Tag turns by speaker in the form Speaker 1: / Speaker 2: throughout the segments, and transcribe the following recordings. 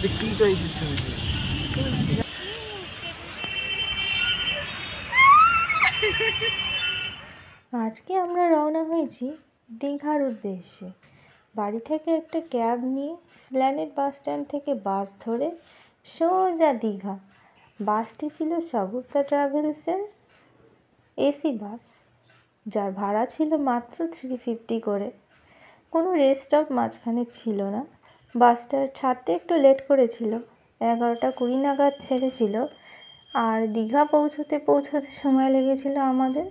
Speaker 1: এটা কি টাইপের ছবি তুলছি?
Speaker 2: আজকে আমরা রওনা হয়েছি দীঘার উদ্দেশ্যে। বাড়ি থেকে একটা ক্যাব নিয়ে এসপ্ল্যানেড বাস স্ট্যান্ড থেকে বাস ধরে সোজা দীঘা। বাসটি ছিল সগুপ্তা ট্রাভেলসের এসি বাস, যার ভাড়া ছিল মাত্র 350 করে। কোনো রেস্ট স্টপ মাঝখানে ছিল না। বাসটা ছাড়তে একটু লেট করেছিল, 11:20 নাগাদ ছেড়েছিল। আর দীঘা পৌঁছতে সময় লেগেছিল আমাদের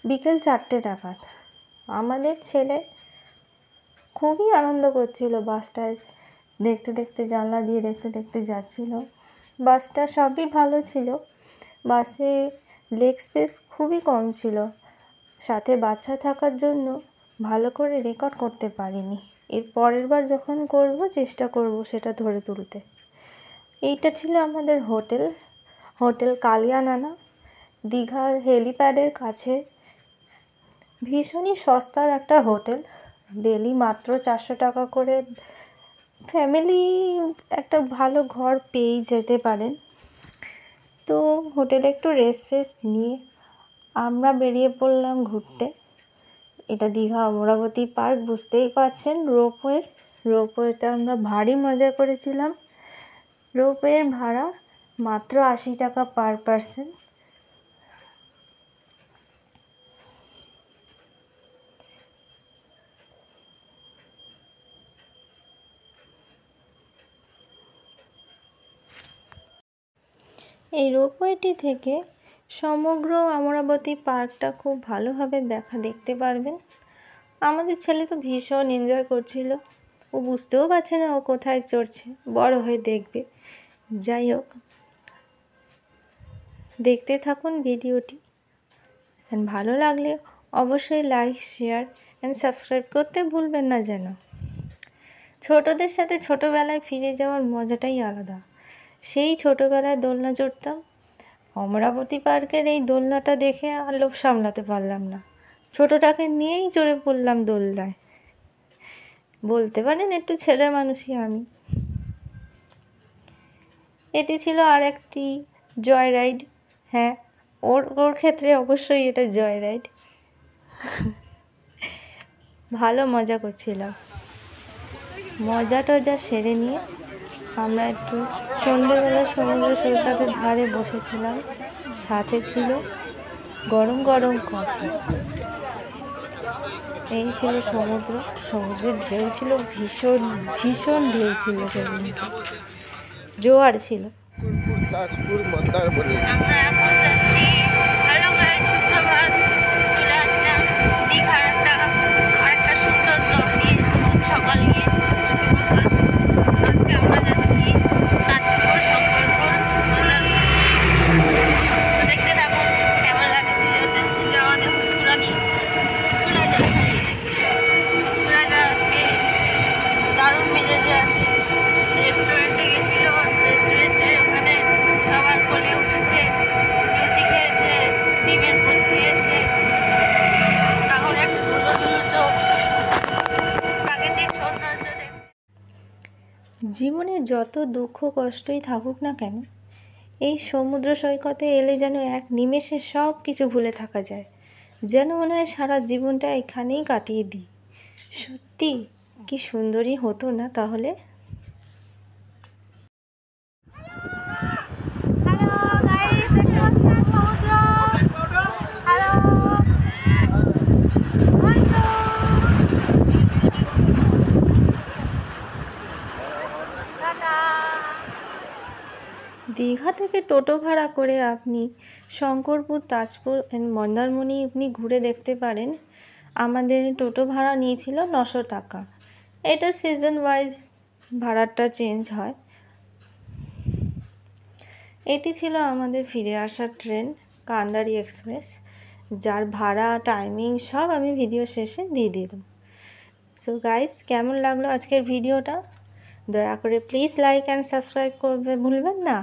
Speaker 2: বিকেল 4টে নাগাদ। আমাদের ছেলে খুবই আনন্দ করছিল বাসটায়, দেখতে দেখতে জানলা দিয়ে দেখতে দেখতে যাচ্ছিল। বাসটা সবই ভালো ছিল, বাসে লেগ স্পেস খুবই কম ছিল। সাথে বাচ্চা থাকার জন্য ভালো করে রেকর্ড করতে পারিনি। এর পরের বার যখন করব চেষ্টা করব সেটা ধরে তুলতে। এইটা ছিল আমাদের হোটেল কালিয়ানানা, দীঘা হেলিপ্যাডের কাছে। ভীষণই সস্তার একটা হোটেল, ডেলি মাত্র 400 টাকা করে ফ্যামিলি একটা ভালো ঘর পেয়েই যেতে পারেন। তো হোটেলে একটু রেস্ট নিয়ে আমরা বেরিয়ে পড়লাম ঘুরতে। এটা দীঘা অমরাবতী পার্ক, বুঝতেই পারছেন। রোপওয়েতে আমরা ভারী মজা করেছিলাম। রোপওয়ের ভাড়া মাত্র 80 টাকা পার পারসন। এই রোপওয়েটি থেকে সমগ্র অমরাবতী পার্কটা খুব ভালোভাবে দেখতে পারবেন। আমাদের ছেলে তো ভীষণ এনজয় করছিল, ও বুঝতেও পারছে না ও কোথায় চড়ছে, বড় হয়ে দেখবে। যাই হোক, দেখতে থাকুন ভিডিওটি। ভালো লাগলে অবশ্যই লাইক, শেয়ার অ্যান্ড সাবস্ক্রাইব করতে ভুলবেন না যেন। ছোটদের সাথে ছোটোবেলায় ফিরে যাওয়ার মজাটাই আলাদা। সেই ছোটোবেলায় দোলনা চড়তাম। অমরাবতী পার্কের এই দোলনাটা দেখে আর লোভ সামলাতে পারলাম না, ছোটোটাকে নিয়েই চড়ে পড়লাম দোলনায়। বলতে পারেন একটু ছেলে মানুষই আমি। এটি ছিল আর একটি জয় রাইড। হ্যাঁ, ওর ক্ষেত্রে অবশ্যই এটা জয় রাইড। ভালো মজা করছিলাম। মজা টজা সেরে নিয়ে আমরা একটু সন্ধ্যেবেলা সমুদ্র সৈকতের ধারে বসেছিলাম। সাথে ছিল গরম গরম কফি। এই ছিল সমুদ্রের ঢেউ ছিল ভীষণ ভীষণ ঢেউ ছিল, সেদিনকে জোয়ার ছিল।
Speaker 1: তাজপুর মন্দারমণি।
Speaker 2: আমরা এখন যাচ্ছি। হ্যালো গাইস, সুপ্রভাত। চলে আসলাম দীঘার আরেকটা সুন্দর ব্লগ নিয়ে, নতুন সকাল নিয়ে। সুপ্রভাত। আজকে আমরা যাচ্ছি তাজপুর, শঙ্করপুর, মন্দারমণি। তো দেখতে থাকুন কেমন লাগে ভিডিওটা। যাওয়াতে হুচকুড়ায় আজকে দারুণ মেজাজে আছে। রেস্টুরেন্টে গেছিল, রেস্টুরেন্টের ওখানে সবার কোলে উঠেছে, লুচি খেয়েছে, ডিমের পোচ খেয়েছে। এখন একটু ঝুলো চোখ প্রাকৃতিক সৌন্দর্য দেখছে। জীবনে যত দুঃখ কষ্টই থাকুক না কেন, এই সমুদ্র সৈকতে এলে যেন এক নিমেষে সব কিছু ভুলে থাকা যায়। যেন মনে হয় সারা জীবনটা এখানেই কাটিয়ে দিই। সত্যি কি সুন্দরই হতো না তাহলে। দীঘা থেকে টোটো ভাড়া করে আপনি শঙ্করপুর, তাজপুর অ্যান্ড মন্দারমণি আপনি ঘুরে দেখতে পারেন। আমাদের টোটো ভাড়া নিয়েছিল 900 টাকা। এটা সিজন ওয়াইজ ভাড়াটা চেঞ্জ হয়। এটি ছিল আমাদের ফিরে আসার ট্রেন, কান্ডারি এক্সপ্রেস, যার ভাড়া, টাইমিং সব আমি ভিডিও শেষে দিয়ে দিলাম। সো গাইস, কেমন লাগলো আজকের ভিডিওটা? দয়া করে প্লিজ লাইক অ্যান্ড সাবস্ক্রাইব করবে ভুলবেন না।